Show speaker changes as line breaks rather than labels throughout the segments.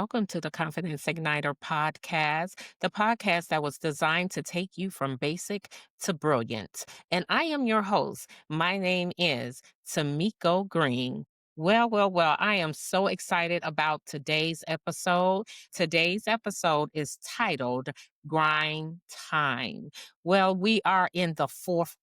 welcome to the Confidence Igniter podcast, the podcast that was designed to take you from basic to brilliant. And I am your host. My name is Tamiko Green. Well, I am so excited about today's episode. Today's episode is titled Grind Time. Well, we are in the fourth.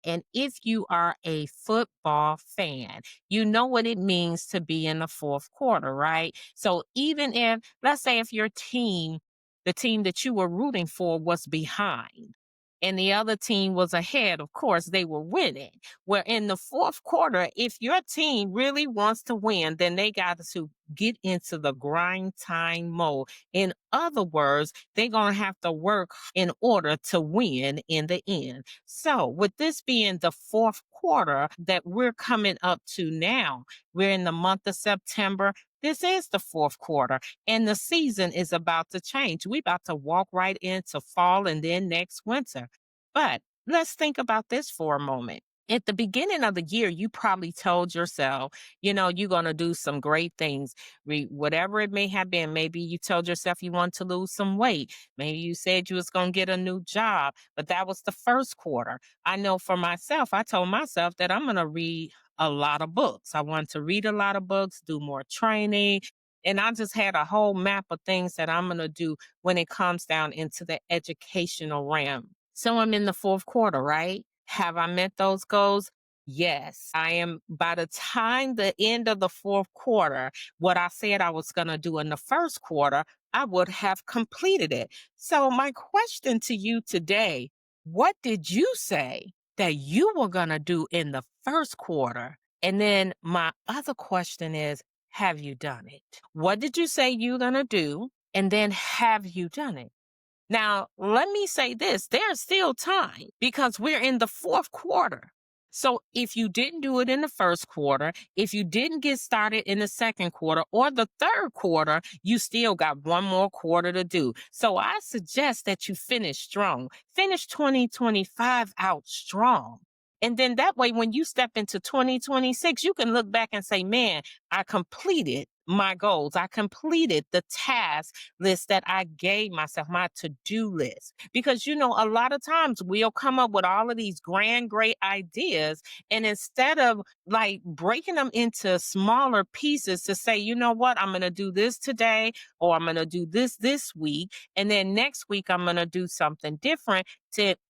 And if you are a football fan, you know what it means to be in the fourth quarter, right? So even if, let's say, if your team, the team that you were rooting for was behind and the other team was ahead, of course, they were winning. Where in the fourth quarter, if your team really wants to win, then they got to get into the grind time mode. In other words, they're going to have to work in order to win in the end. So, with this being the fourth quarter that we're coming up to now, we're in the month of September. This is the fourth quarter, and the season is about to change. We're about to walk right into fall and then next winter. But let's think about this for a moment. At the beginning of the year, you probably told yourself, you're going to do some great things, whatever it may have been. Maybe you told yourself you want to lose some weight. Maybe you said you was going to get a new job, but that was the first quarter. I know for myself, I told myself that I'm going to read a lot of books. I want to read a lot of books, do more training. And I just had a whole map of things that I'm going to do when it comes down into the educational realm. So I'm in the fourth quarter, right? Have I met those goals? Yes, I am. By the time the end of the fourth quarter, what I said I was going to do in the first quarter, I would have completed it. So, my question to you today, what did you say that you were going to do in the first quarter? And then my other question is, have you done it? What did you say you're going to do? And then have you done it? Now, let me say this, there's still time because we're in the fourth quarter. So if you didn't do it in the first quarter, if you didn't get started in the second quarter or the third quarter, you still got one more quarter to do. So I suggest that you finish strong. Finish 2025 out strong. And then that way, when you step into 2026, you can look back and say, man, I completed my goals. I completed the task list that I gave myself, my to-do list. Because, a lot of times we'll come up with all of these grand, great ideas. And instead of like breaking them into smaller pieces to say, you know what, I'm going to do this today, or I'm going to do this week. And then next week, I'm going to do something different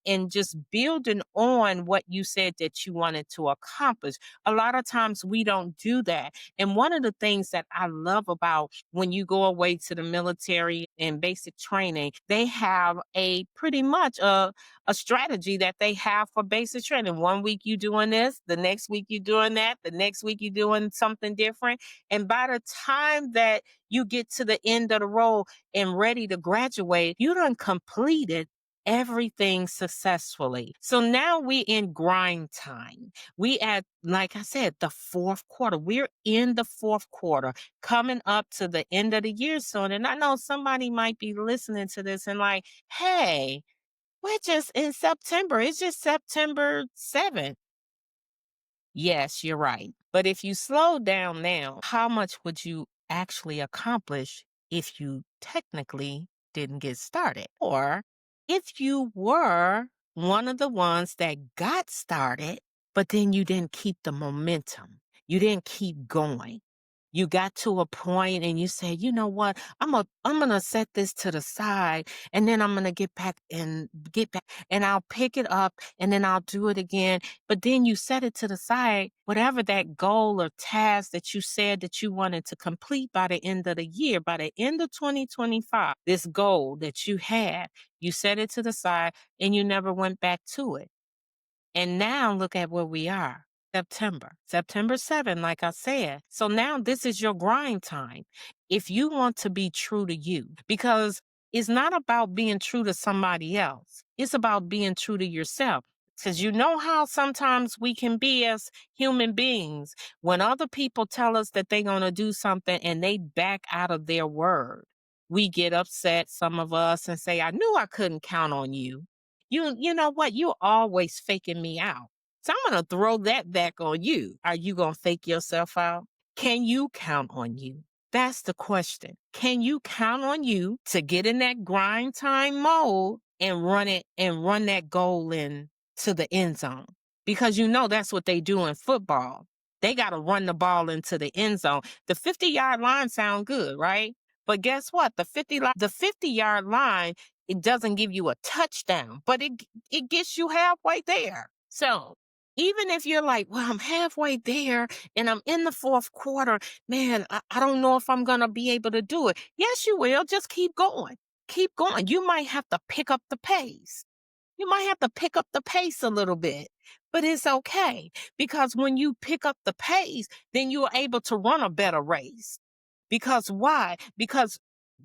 and just building on what you said that you wanted to accomplish. A lot of times we don't do that. And one of the things that I love about when you go away to the military and basic training, they have a pretty much a strategy that they have for basic training. One week you doing this, the next week you doing that, the next week you doing something different. And by the time that you get to the end of the road and ready to graduate, you done completed everything successfully. So now we in grind time. We at, like I said, the fourth quarter. We're in the fourth quarter, coming up to the end of the year soon. And I know somebody might be listening to this and like, hey, we're just in September. It's just September 7th. Yes, you're right. But if you slow down now, how much would you actually accomplish if you technically didn't get started? Or if you were one of the ones that got started, but then you didn't keep the momentum, you didn't keep going. You got to a point and you say, you know what, I'm gonna set this to the side and then I'm gonna get back and I'll pick it up and then I'll do it again. But then you set it to the side, whatever that goal or task that you said that you wanted to complete by the end of the year, by the end of 2025, this goal that you had, you set it to the side and you never went back to it. And now look at where we are. September 7th, like I said. So now this is your grind time. If you want to be true to you, because it's not about being true to somebody else. It's about being true to yourself. Because you know how sometimes we can be as human beings when other people tell us that they're going to do something and they back out of their word. We get upset, some of us, and say, I knew I couldn't count on you. You know what? You're always faking me out. So I'm going to throw that back on you. Are you going to fake yourself out? Can you count on you? That's the question. Can you count on you to get in that grind time mode and run that goal in to the end zone? Because that's what they do in football. They got to run the ball into the end zone. The 50-yard line sound good, right? But guess what? The 50-yard line, it doesn't give you a touchdown, but it gets you halfway there. So, even if you're like, well, I'm halfway there and I'm in the fourth quarter, man, I don't know if I'm going to be able to do it. Yes, you will. Just keep going. Keep going. You might have to pick up the pace. You might have to pick up the pace a little bit, but it's okay because when you pick up the pace, then you are able to run a better race. Because why? Because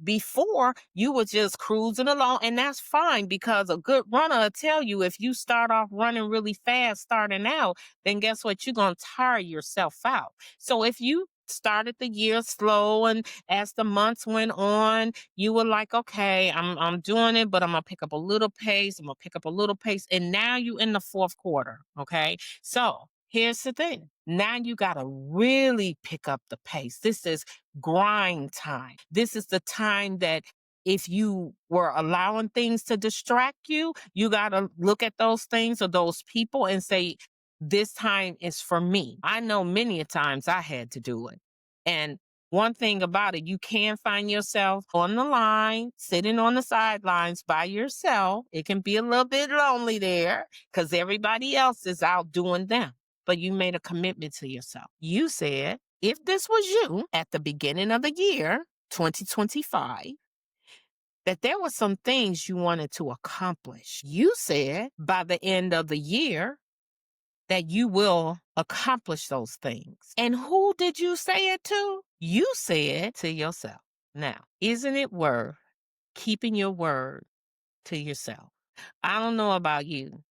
before you were just cruising along, and that's fine because a good runner will tell you if you start off running really fast starting out, then guess what? You're going to tire yourself out. So if you started the year slow and as the months went on, you were like, okay, I'm doing it, but I'm gonna pick up a little pace. I'm gonna pick up a little pace. And now you in the fourth quarter. Okay. So here's the thing. Now you gotta really pick up the pace. This is grind time. This is the time that if you were allowing things to distract you, you got to look at those things or those people and say, this time is for me. I know many a times I had to do it. And one thing about it, you can find yourself on the line, sitting on the sidelines by yourself. It can be a little bit lonely there because everybody else is out doing them. But you made a commitment to yourself. You said, if this was you at the beginning of the year, 2025, that there were some things you wanted to accomplish. You said by the end of the year that you will accomplish those things. And who did you say it to? You said to yourself. Now, isn't it worth keeping your word to yourself? I don't know about you,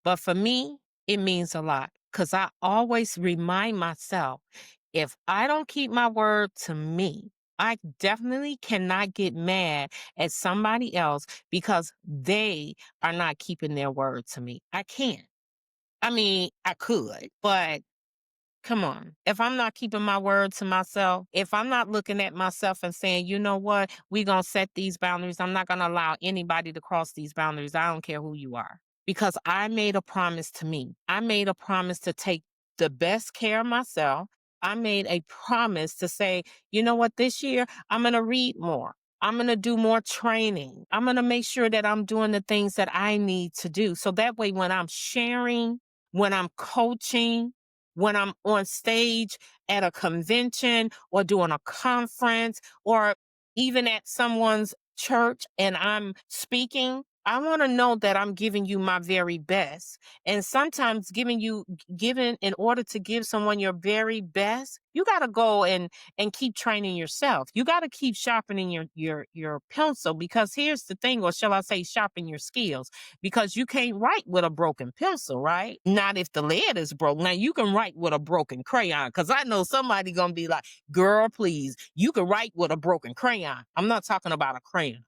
but for me, it means a lot because I always remind myself if I don't keep my word to me, I definitely cannot get mad at somebody else because they are not keeping their word to me. I can't. I mean, I could, but come on. If I'm not keeping my word to myself, if I'm not looking at myself and saying, you know what, we're going to set these boundaries. I'm not going to allow anybody to cross these boundaries. I don't care who you are. Because I made a promise to me. I made a promise to take the best care of myself. I made a promise to say, you know what, this year I'm going to read more. I'm going to do more training. I'm going to make sure that I'm doing the things that I need to do. So that way, when I'm sharing, when I'm coaching, when I'm on stage at a convention or doing a conference or even at someone's church and I'm speaking, I want to know that I'm giving you my very best. And sometimes giving in order to give someone your very best, you got to go and keep training yourself. You got to keep sharpening your pencil because here's the thing, or shall I say sharpen your skills, because you can't write with a broken pencil, right? Not if the lead is broke. Now you can write with a broken crayon because I know somebody going to be like, girl, please, you can write with a broken crayon. I'm not talking about a crayon.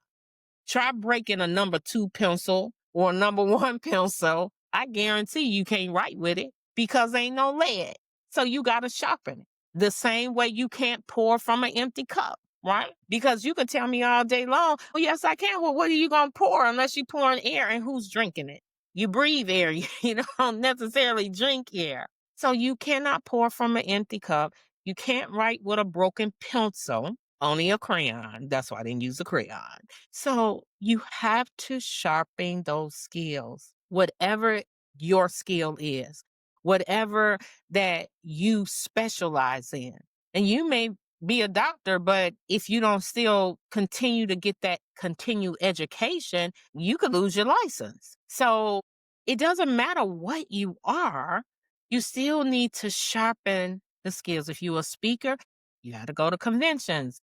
Try breaking a number 2 pencil or a number 1 pencil. I guarantee you can't write with it because ain't no lead. So you got to sharpen it. The same way you can't pour from an empty cup, right? Because you can tell me all day long, oh, yes, I can. Well, what are you going to pour unless you pour in air and who's drinking it? You breathe air. You don't necessarily drink air. So you cannot pour from an empty cup. You can't write with a broken pencil. Only a crayon. That's why I didn't use a crayon. So you have to sharpen those skills, whatever your skill is, whatever that you specialize in. And you may be a doctor, but if you don't still continue to get that continued education, you could lose your license. So it doesn't matter what you are, you still need to sharpen the skills. If you're a speaker, you got to go to conventions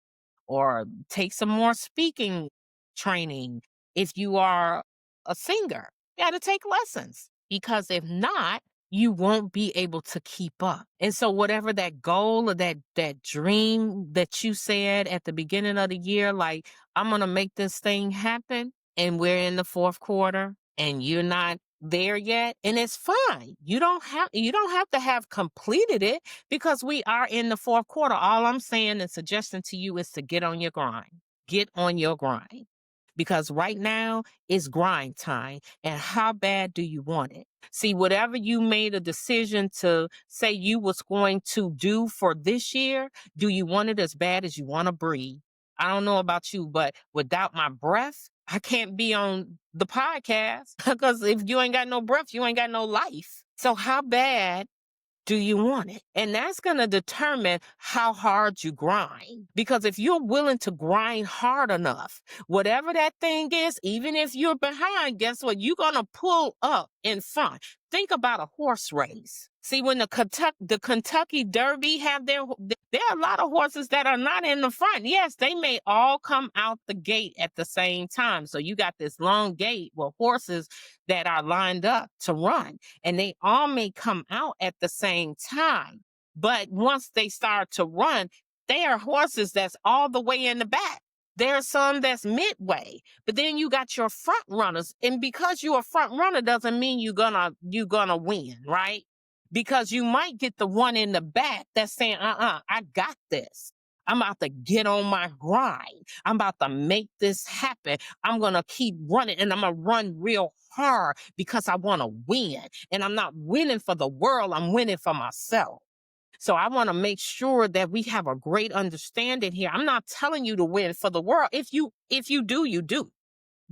or take some more speaking training. If you are a singer, you got to take lessons because if not, you won't be able to keep up. And so whatever that goal or that dream that you said at the beginning of the year, like I'm going to make this thing happen, and we're in the fourth quarter and you're not there yet, and it's fine. You don't have to have completed it because we are in the fourth quarter. All I'm saying and suggesting to you is to get on your grind. Get on your grind. Because right now is grind time. And how bad do you want it? See, whatever you made a decision to say you was going to do for this year, do you want it as bad as you want to breathe? I don't know about you, but without my breath, I can't be on the podcast because if you ain't got no breath, you ain't got no life. So how bad do you want it? And that's going to determine how hard you grind. Because if you're willing to grind hard enough, whatever that thing is, even if you're behind, guess what? You're going to pull up in front. Think about a horse race. See, when the Kentucky Derby there are a lot of horses that are not in the front. Yes, they may all come out the gate at the same time. So you got this long gate with horses that are lined up to run, and they all may come out at the same time. But once they start to run, they are horses that's all the way in the back. There are some that's midway, but then you got your front runners, and because you're a front runner doesn't mean you're gonna win, right? Because you might get the one in the back that's saying, I got this. I'm about to get on my grind. I'm about to make this happen. I'm going to keep running, and I'm going to run real hard because I want to win. And I'm not winning for the world. I'm winning for myself. So I want to make sure that we have a great understanding here. I'm not telling you to win for the world. If you do, you do.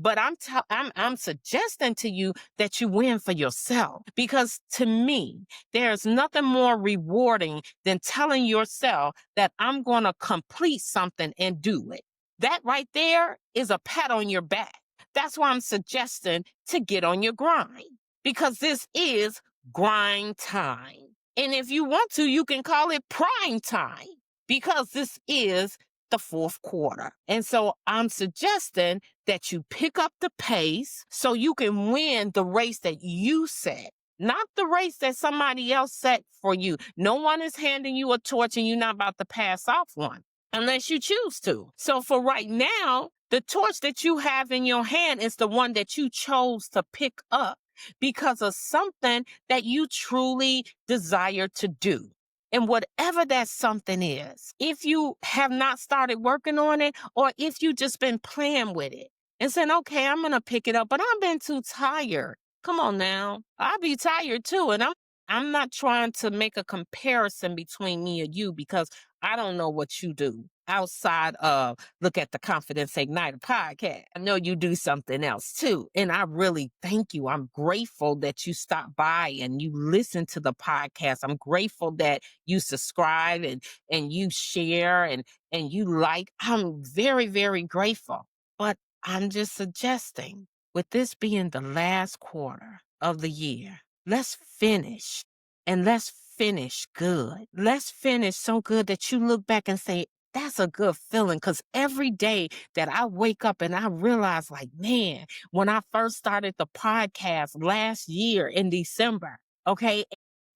But I'm suggesting to you that you win for yourself, because to me, there's nothing more rewarding than telling yourself that I'm going to complete something and do it. That right there is a pat on your back. That's why I'm suggesting to get on your grind, because this is grind time. And if you want to, you can call it prime time, because this is the fourth quarter. And so I'm suggesting that you pick up the pace so you can win the race that you set, not the race that somebody else set for you. No one is handing you a torch and you're not about to pass off one unless you choose to. So for right now, the torch that you have in your hand is the one that you chose to pick up because of something that you truly desire to do. And whatever that something is, if you have not started working on it, or if you just been playing with it and saying, okay, I'm going to pick it up, but I've been too tired. Come on now. I'll be tired too. And I'm not trying to make a comparison between me and you, because I don't know what you do outside of Look at the Confidence Igniter podcast. I know you do something else too. And I really thank you. I'm grateful that you stopped by and you listen to the podcast. I'm grateful that you subscribe and you share and you like. I'm very, very grateful. But I'm just suggesting, with this being the last quarter of the year, let's finish, and let's finish good. Let's finish so good that you look back and say, that's a good feeling. Because every day that I wake up and I realize, like, man, when I first started the podcast last year in December, okay,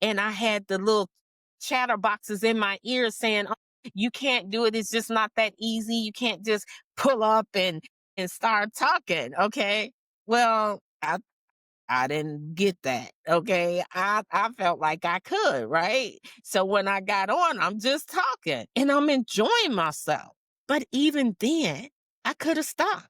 and I had the little chatterboxes in my ears saying, oh, you can't do it. It's just not that easy. You can't just pull up and start talking. Okay. Well, I didn't get that. Okay. I felt like I could, right? So when I got on, I'm just talking and I'm enjoying myself. But even then, I could have stopped.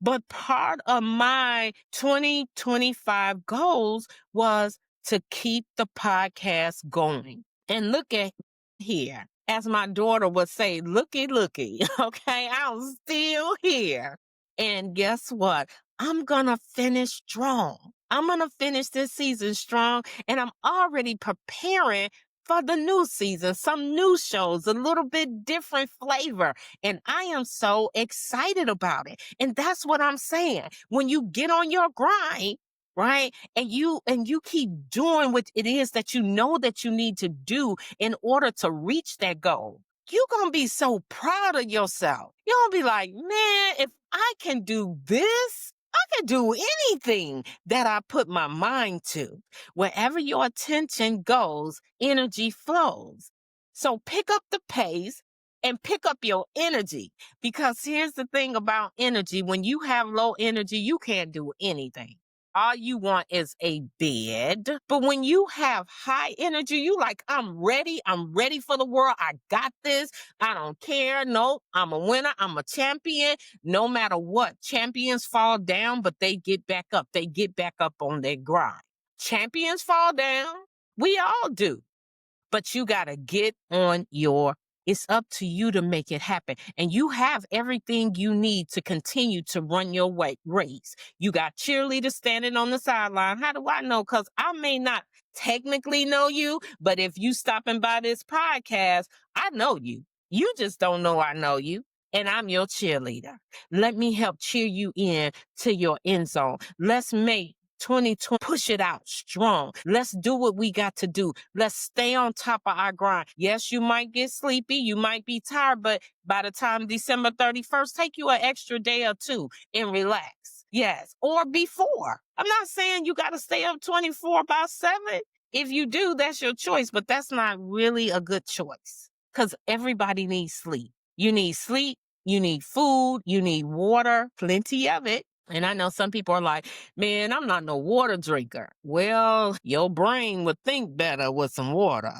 But part of my 2025 goals was to keep the podcast going. And look at here. As my daughter would say, looky, looky. Okay. I'm still here. And guess what? I'm going to finish strong. I'm going to finish this season strong. And I'm already preparing for the new season, some new shows, a little bit different flavor. And I am so excited about it. And that's what I'm saying. When you get on your grind, right? And you keep doing what it is that you know that you need to do in order to reach that goal, you're going to be so proud of yourself. You're going to be like, man, if I can do this, I can do anything that I put my mind to. Wherever your attention goes, energy flows. So pick up the pace and pick up your energy, because here's the thing about energy. When you have low energy, you can't do anything. All you want is a bed. But when you have high energy, you like, I'm ready. I'm ready for the world. I got this. I don't care. No, I'm a winner. I'm a champion. No matter what, champions fall down, but they get back up. They get back up on their grind. Champions fall down. We all do. But you got to get on your, it's up to you to make it happen. And you have everything you need to continue to run your race. You got cheerleaders standing on the sideline. How do I know? Because I may not technically know you, but if you stopping by this podcast, I know you. You just don't know I know you. And I'm your cheerleader. Let me help cheer you in to your end zone. Let's make 2020, push it out strong. Let's do what we got to do. Let's stay on top of our grind. Yes, you might get sleepy. You might be tired, but by the time December 31st, take you an extra day or two and relax. Yes, or before. I'm not saying you got to stay up 24/7. If you do, that's your choice, but that's not really a good choice because everybody needs sleep. You need sleep. You need food. You need water, plenty of it. And I know some people are like, man, I'm not no water drinker. Well, your brain would think better with some water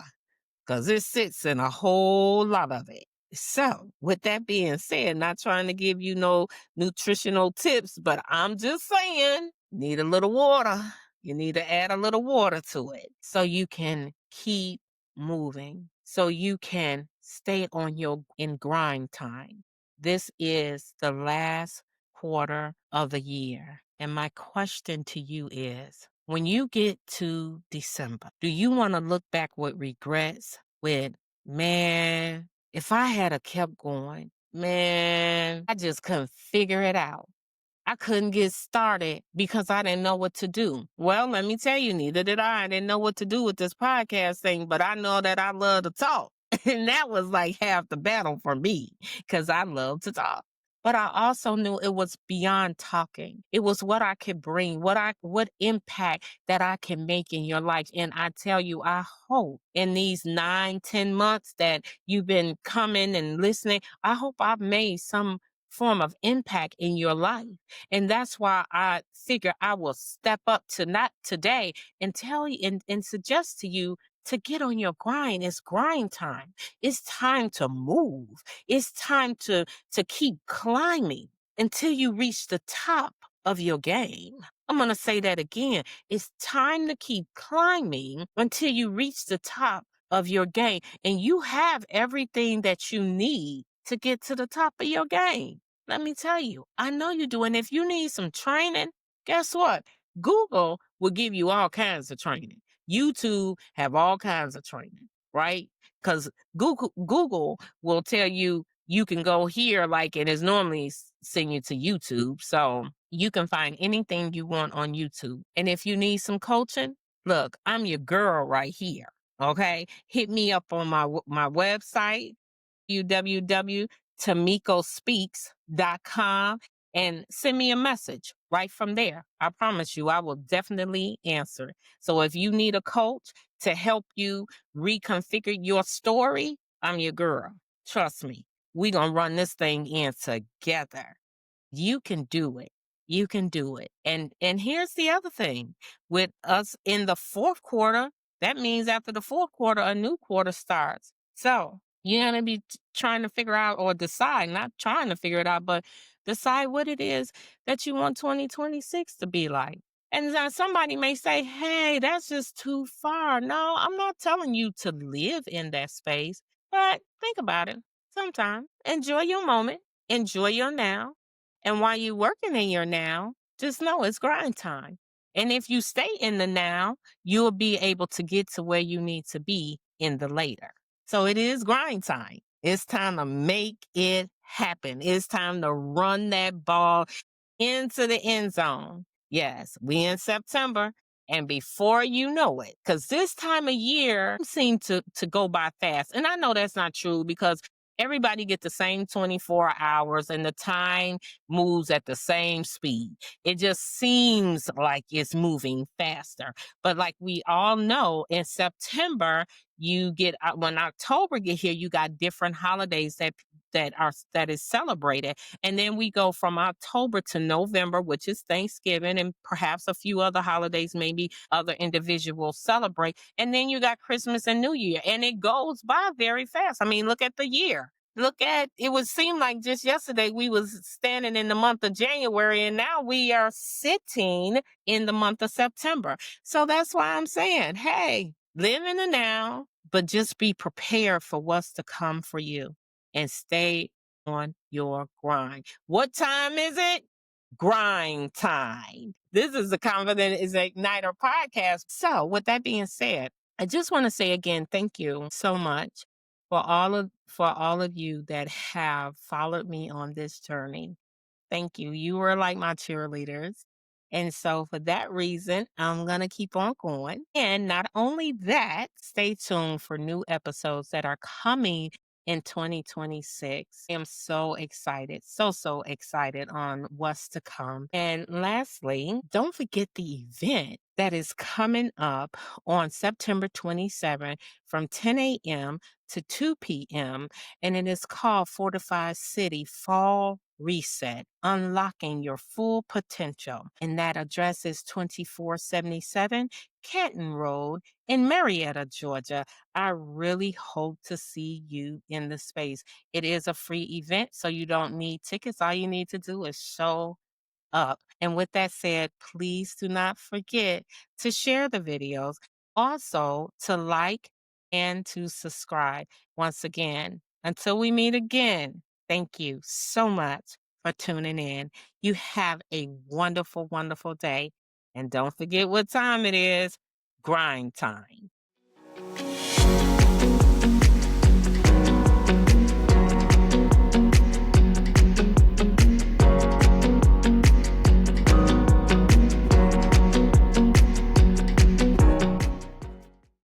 because it sits in a whole lot of it. So, with that being said, not trying to give you no nutritional tips, but I'm just saying, need a little water. You need to add a little water to it so you can keep moving, so you can stay on your in grind time. This is the last quarter of the year. And my question to you is, when you get to December, do you want to look back with regrets? With, man, if I had a kept going, man, I just couldn't figure it out. I couldn't get started because I didn't know what to do. Well, let me tell you, neither did I. I didn't know what to do with this podcast thing, but I know that I love to talk. And that was like half the battle for me because I love to talk. But I also knew it was beyond talking. It was what I could bring, what impact that I can make in your life. And I tell you, I hope in these 9, 10 months that you've been coming and listening, I hope I've made some form of impact in your life. And that's why I figure I will step up to not today and tell you and suggest to you to get on your grind. It's grind time. It's time to move. It's time to keep climbing until you reach the top of your game. I'm going to say that again. It's time to keep climbing until you reach the top of your game. And you have everything that you need to get to the top of your game. Let me tell you, I know you do. And if you need some training, guess what? Google will give you all kinds of training. YouTube have all kinds of training, right? Because Google will tell you you can go here, like it is normally send you to YouTube. So you can find anything you want on YouTube. And if you need some coaching, look, I'm your girl right here. Okay. Hit me up on my website, www.tamikospeaks.com, and send me a message right from there. I promise you, I will definitely answer. So if you need a coach to help you reconfigure your story, I'm your girl. Trust me, we're going to run this thing in together. You can do it. You can do it. And here's the other thing. With us in the fourth quarter, that means after the fourth quarter, a new quarter starts. So you're going to be trying to figure out or decide, not trying to figure it out, but decide what it is that you want 2026 to be like. And then somebody may say, hey, that's just too far. No, I'm not telling you to live in that space, but think about it sometime. Enjoy your moment, enjoy your now. And while you're working in your now, just know it's grind time. And if you stay in the now, you'll be able to get to where you need to be in the later. So it is grind time. It's time to make it happen. It's time to run that ball into the end zone. Yes, we in September. And before you know it, because this time of year seems to go by fast. And I know that's not true because everybody get the same 24 hours and the time moves at the same speed. It just seems like it's moving faster. But like we all know, in September, you get when October get here, you got different holidays that that is celebrated. And then we go from October to November, which is Thanksgiving and perhaps a few other holidays, maybe other individuals celebrate. And then you got Christmas and New Year, and it goes by very fast. I mean, look at the year. Look at it would seem like just yesterday we was standing in the month of January, and now we are sitting in the month of September. So that's why I'm saying, hey, live in the now, but just be prepared for what's to come for you and stay on your grind. What time is it? Grind time. This is the Confident is Igniter podcast. So, with that being said, I just want to say again, thank you so much for all of you that have followed me on this journey. Thank you. You were like my cheerleaders. And so, for that reason, I'm going to keep on going. And not only that, stay tuned for new episodes that are coming in 2026. I am so excited, so excited on what's to come. And lastly, don't forget the event that is coming up on September 27th from 10 a.m. to 2 p.m. And it is called Fortified City Fall Reset, Unlocking Your Full Potential. And that address is 2477 Canton Road in Marietta, Georgia. I really hope to see you in the space. It is a free event, so you don't need tickets. All you need to do is show up. And with that said, please do not forget to share the videos, also to like and to subscribe. Once again, until we meet again, thank you so much for tuning in. You have a wonderful, wonderful day. And don't forget what time it is, grind time.